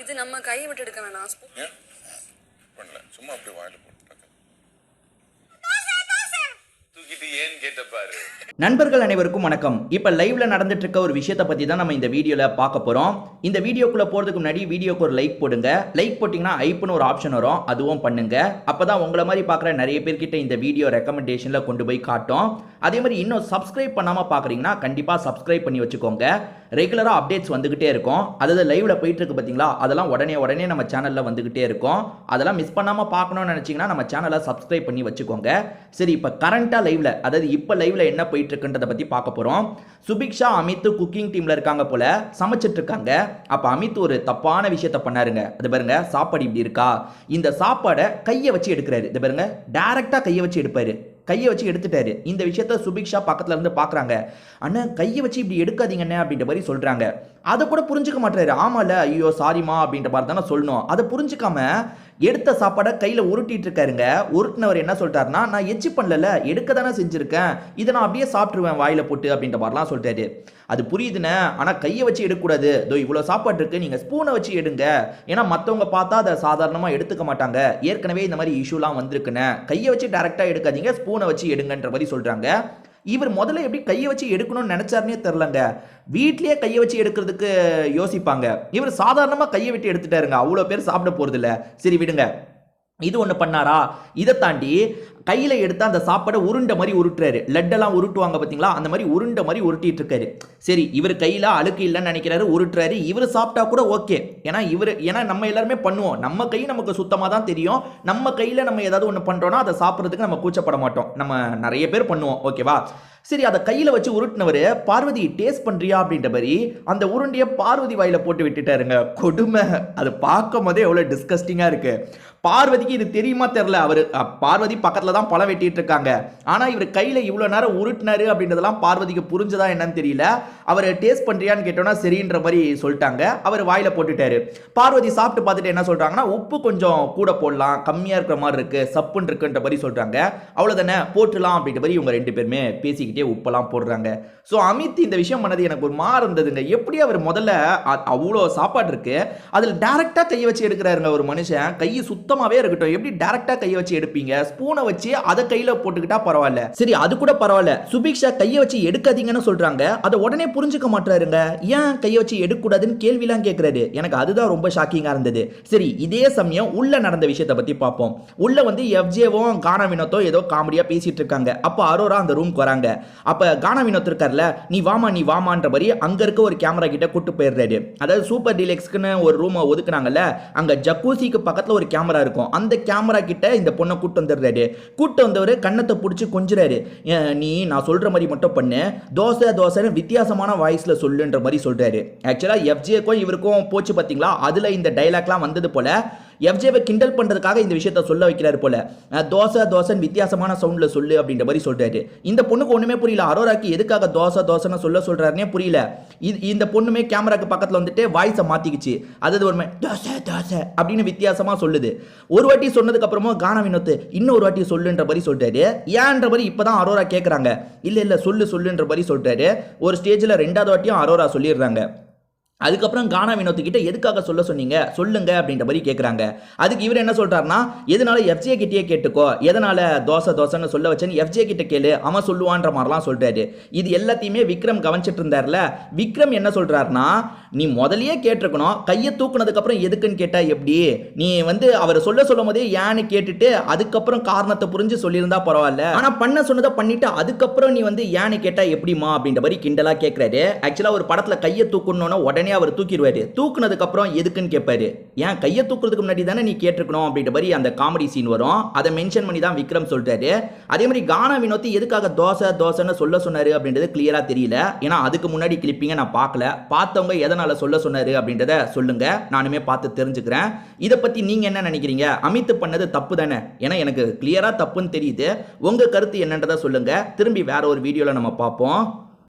இது நம்ம கை விட்டு எடுக்க வேணாம். ஏன் பண்ணல, சும்மா அப்படியே வாயில போட்டு தூக்கிட்டு ஏன்னு கேட்டப்பாரு. நண்பர்கள் அனைவருக்கும் வணக்கம். இப்போ லைவ்ல நடந்துட்டு இருக்க ஒரு விஷயத்தை பத்தி தான் நம்ம இந்த வீடியோல பார்க்க போறோம். இந்த வீடியோக்குள்ள போறதுக்கு முன்னாடி வீடியோக்கு ஒரு லைக் போடுங்க. லைக் போட்டீங்கன்னா ஐப்னு ஒரு ஆப்ஷன் வரும், அதுவும் பண்ணுங்க. அப்பதான் உங்களை மாதிரி பார்க்குற நிறைய பேர்கிட்ட இந்த வீடியோ ரெக்கமெண்டேஷன்ல கொண்டு போய் காட்டும். அதே மாதிரி இன்னும் சப்ஸ்கிரைப் பண்ணாம பார்க்குறீங்கன்னா கண்டிப்பா சப்ஸ்கிரைப் பண்ணி வச்சுக்கோங்க. ரெகுலரா அப்டேட்ஸ் வந்துகிட்டே இருக்கும். அதாவது லைவ்ல போயிட்டு இருக்கு பாத்தீங்களா, அதெல்லாம் உடனே நம்ம சேனல்ல வந்துகிட்டே இருக்கும். அதெல்லாம் மிஸ் பண்ணாம பார்க்கணும்னு நினைச்சீங்கன்னா நம்ம சேனலை சப்ஸ்கிரைப் பண்ணி வச்சுக்கோங்க. சரி, இப்போ கரண்டா லைவ்ல, அதாவது இப்போ லைவ்ல என்ன போயிட்டு இருக்குன்றத பத்தி பார்க்க போறோம். சுபிக்ஷா அமித் குக்கிங் டீம்ல இருக்காங்க போல, சமைச்சிட்டு இருக்காங்க. அப்ப அமித் ஒரு தப்பான விஷயத்த பண்ணாருங்க. அது பாருங்க, சாப்பாடு இப்படி இருக்கா, இந்த சாப்பாடை கையை வச்சு எடுக்கிறாரு. இது பாருங்க, டைரக்டா கையை வச்சு எடுப்பாரு. கையை வச்சு எடுத்துட்டாரு. இந்த விஷயத்த சுபிக்ஷா பக்கத்துல இருந்து பாக்குறாங்க. அண்ணா கையை வச்சு இப்படி எடுக்காதீங்கண்ணே அப்படின்ற மாதிரி சொல்றாங்க. அதை கூட புரிஞ்சுக்க மாட்டாரு. ஆமால, ஐயோ சாரிமா அப்படின்ற மாதிரி தானே சொல்லணும். அதை புரிஞ்சுக்காம எடுத்த சாப்பாடை கையில உருட்டிட்டு இருக்காருங்க. உருட்டினவர் என்ன சொல்லிட்டாருன்னா, நான் எச்சி பண்ணல, எடுக்க தானே செஞ்சிருக்கேன், இதை நான் அப்படியே சாப்பிட்டுருவேன் வாயில போட்டு அப்படின்ற மாதிரிலாம் சொல்லிட்டாரு. அது புரியுதுண்ணே, ஆனா கையை வச்சு எடுக்கக்கூடாது. இதோ இவ்வளவு சாப்பாடு இருக்கு, நீங்க ஸ்பூனை வச்சு எடுங்க. ஏன்னா மற்றவங்க பார்த்தா அதை சாதாரணமா எடுத்துக்க மாட்டாங்க. ஏற்கனவே இந்த மாதிரி இஷ்யூலாம் வந்திருக்குண்ணே, கையை வச்சு டைரக்டா எடுக்காதீங்க, ஸ்பூனை வச்சு எடுங்கன்ற மாதிரி சொல்றாங்க. இவர் முதல்ல எப்படி கையை வச்சு எடுக்கணும்னு நினைச்சாருன்னே தெரிலங்க. வீட்லயே கையை வச்சு எடுக்கிறதுக்கு யோசிப்பாங்க. இவர் சாதாரணமா கையை விட்டு எடுத்துட்டாருங்க. அவ்வளோ பேர் சாப்பிட போறது இல்ல. சரி விடுங்க. இது ஒன்று பண்ணாரா, இதை தாண்டி கையில எடுத்து அந்த சாப்பாடை உருண்டை மாதிரி உருட்டுறாரு. லட்டெல்லாம் உருட்டுவாங்க பார்த்தீங்களா, அந்த மாதிரி உருண்டை மாதிரி உருட்டிட்டு இருக்காரு. சரி, இவர் கையில அழுக்கு இல்லைன்னு நினைக்கிறாரு, உருட்டுறாரு. இவர் சாப்பிட்டா கூட ஓகே, ஏன்னா நம்ம எல்லாருமே பண்ணுவோம். நம்ம கை நமக்கு சுத்தமாக தான் தெரியும். நம்ம கையில நம்ம ஏதாவது ஒன்று பண்றோம்னா அதை சாப்பிட்றதுக்கு நம்ம கூச்சப்பட மாட்டோம். நம்ம நிறைய பேர் பண்ணுவோம், ஓகேவா. சரி, அதை கையில வச்சு உருட்டினவர், பார்வதி டேஸ்ட் பண்றியா அப்படின்ற மாதிரி அந்த உருண்டையை பார்வதி வாயில போட்டு விட்டுட்டாருங்க. கொடுமை. அது பார்க்கும் போதே எவ்வளவு டிஸ்கஸ்டிங்கா இருக்கு. பார்வதிக்கு இது தெரியுமா தெரியல. அவரு பார்வதி பக்கத்துல தான் பழம் வெட்டிட்டு இருக்காங்க. ஆனா இவர் கையில இவ்வளவு நேரம் உருட்டினாரு அப்படின்றதெல்லாம் பார்வதிக்கு புரிஞ்சதா என்னன்னு தெரியல. அவர் டேஸ்ட் பண்றியான்னு கேட்டோம்னா சரின்ற மாதிரி சொல்லிட்டாங்க. அவர் வாயில போட்டுட்டாரு. பார்வதி சாப்பிட்டு பார்த்துட்டு என்ன சொல்றாங்கன்னா, உப்பு கொஞ்சம் கூட போடலாம், கம்மியா இருக்கிற மாதிரி இருக்கு, சப்புன்னு இருக்குன்ற மாதிரி சொல்றாங்க. அவ்வளவுதானே, போட்டுலாம் அப்படின்ற மாதிரி இவங்க ரெண்டு பேருமே பேசிக்கிட்டே உப்பெல்லாம் போடுறாங்க. ஸோ அமித் இந்த விஷயம் பண்ணது எனக்கு ஒரு மாறு இருந்ததுங்க. எப்படி அவர் முதல்ல அவ்வளோ சாப்பாடு இருக்கு, அதில் டைரக்டா கையை வச்சு எடுக்கிறாருங்க. ஒரு மனுஷன் கையை சுத்தமாவே இருக்கட்டும், எப்படி டைரக்டா கையை வச்சு எடுப்பீங்க? ஸ்பூனை வச்சு அதை கையில போட்டுக்கிட்டா பரவாயில்ல. சரி, அது கூட பரவாயில்ல. சுபிக்ஷா கையை வச்சு எடுக்காதீங்கன்னு சொல்றாங்க, அதை உடனே புரிஞ்சுக்க மாட்டாருங்க. ஏன் கையை வச்சு எடுக்கக்கூடாதுன்னு கேள்விலாம் கேட்கிறாரு. எனக்கு அதுதான் ரொம்ப ஷாக்கிங்கா இருந்தது. சரி, இதே சமயம் உள்ள நடந்த விஷயத்தை பத்தி பார்ப்போம். உள்ள வந்து எஃப்ஜேவும் கானா வினோத்தோ ஏதோ காமெடியா பேசிட்டு இருக்காங்க. அப்போ அரோரா அந்த ரூம்க்கு வராங்க. அப்ப கானா வினோத் இருக்கார்ல, நீ வாமான்ற மாதிரி அங்க இருக்க ஒரு கேமரா கிட்ட கூட்டு போயிடுறாரு. அதாவது சூப்பர் டீலக்ஸ்க்குன்னு ஒரு ரூமை ஒதுக்குனாங்கல்ல, அங்க ஜக்கூசிக்கு பக்கத்துல ஒரு கேமரா இருக்கும். அந்த கேமரா கிட்ட இந்த பொண்ணை கூட்டு வந்துடுறாரு. கூட்டு வந்தவர் கண்ணத்தை பிடிச்சி கொஞ்சிறாரு. நீ நான் சொல்ற மாதிரி மட்டும் பண்ணு, தோசைன்னு வித்தியாசமான வாய்ஸ்ல சொல்லுன்ற மாதிரி சொல்றாரு. ஆக்சுவலா எஃப்ஜேக்கும் இவருக்கும் போச்சு பாத்தீங்களா, அதுல இந்த டைலாக்லாம் வந்தது போல எஃப்ஜேவை கிண்டல் பண்றதுக்காக இந்த விஷயத்த சொல்ல வைக்கிறாரு போல. தோசைன்னு வித்தியாசமான சவுண்ட்ல சொல்லு அப்படின்ற மாதிரி சொல்றாரு. இந்த பொண்ணுக்கு ஒண்ணுமே புரியல. அரோராக்கு எதுக்காக தோசைன்னு சொல்றாருன்னே புரியல. இந்த பொண்ணுமே கேமராக்கு பக்கத்துல வந்துட்டு வாய்ஸை மாத்திக்கிச்சு. அதாவது ஒரு தோசை அப்படின்னு வித்தியாசமா சொல்லுது. ஒரு வாட்டி சொன்னதுக்கு அப்புறமா கானா வினோத் இன்னொரு வாட்டி சொல்லுன்ற மாதிரி சொல்றாரு. ஏன்ற மாதிரி இப்பதான் அரோரா கேட்கறாங்க. இல்ல சொல்லுன்ற மாதிரி சொல்றாரு. ஒரு ஸ்டேஜ்ல ரெண்டாவது வாட்டியும் அரோரா சொல்லிடுறாங்க. அதுக்கப்புறம் கானா வினோத் கிட்ட எதுக்காக சொல்ல சொன்னீங்க, சொல்லுங்க அப்படின்ற மாதிரி கேட்குறாங்க. அதுக்கு இவர் என்ன சொல்றாருன்னா, எதனால எஃப்ஜே கிட்டே கேட்டுக்கோ, எதனால தோசைன்னு சொல்ல வச்சேன்னு எஃப்ஜே கிட்ட கேளு, அவன் சொல்லுவான்ற மாதிரிலாம் சொல்றாரு. இது எல்லாத்தையுமே விக்ரம் கவனிச்சிட்டு இருந்தார்ல. விக்ரம் என்ன சொல்றாருன்னா, நீ முதலையே கேட்டிருக்கணும், கையை தூக்குனதுக்கு அப்புறம் எதுக்குன்னு கேட்டா எப்படி? நீ வந்து அவர் சொல்லும் போதே ஏன்னு கேட்டுட்டு அதுக்கப்புறம் காரணத்தை புரிஞ்சு சொல்லியிருந்தா பரவாயில்ல, ஆனா பண்ண சொன்னதை பண்ணிட்டு அதுக்கப்புறம் நீ வந்து ஏன்னு கேட்டா எப்படிமா அப்படின்ற மாதிரி கிண்டலா கேட்கிறாரு. ஆக்சுவலா ஒரு படத்துல கையை தூக்கணும்னா உடனே அவர் தூக்கிடுவாரு. தூக்குனதுக்கு அப்புறம் எதுக்குன்னு கேட்பாரு. ஏன் கையை தூக்குறதுக்கு முன்னாடி தானே நீ கேட்டிருக்கணும் அப்படின்ற மாதிரி அந்த காமெடி சீன் வரும். அதை மென்ஷன் பண்ணி தான் விக்ரம் சொல்றாரு. அதே மாதிரி கானா வினோத் எதுக்காக தோசைன்னு சொல்ல சொன்னாரு அப்படின்றது கிளியரா தெரியல. ஏன்னா அதுக்கு முன்னாடி கிளிப்பிங்க நான் பார்க்கல. பார்த்தவங்க எதனால சொல்ல சொன்னாரு அப்படின்றத சொல்லுங்க, நானுமே பார்த்து தெரிஞ்சுக்கிறேன். இதை பத்தி நீங்க என்ன நினைக்கிறீங்க? அமித் பண்ணது தப்பு தானே? ஏன்னா எனக்கு கிளியரா தப்புன்னு தெரியுது. உங்க கருத்து என்னன்றதை சொல்லுங்க. திரும்பி வேற ஒரு வீடியோல நம்ம பார்ப்போம்.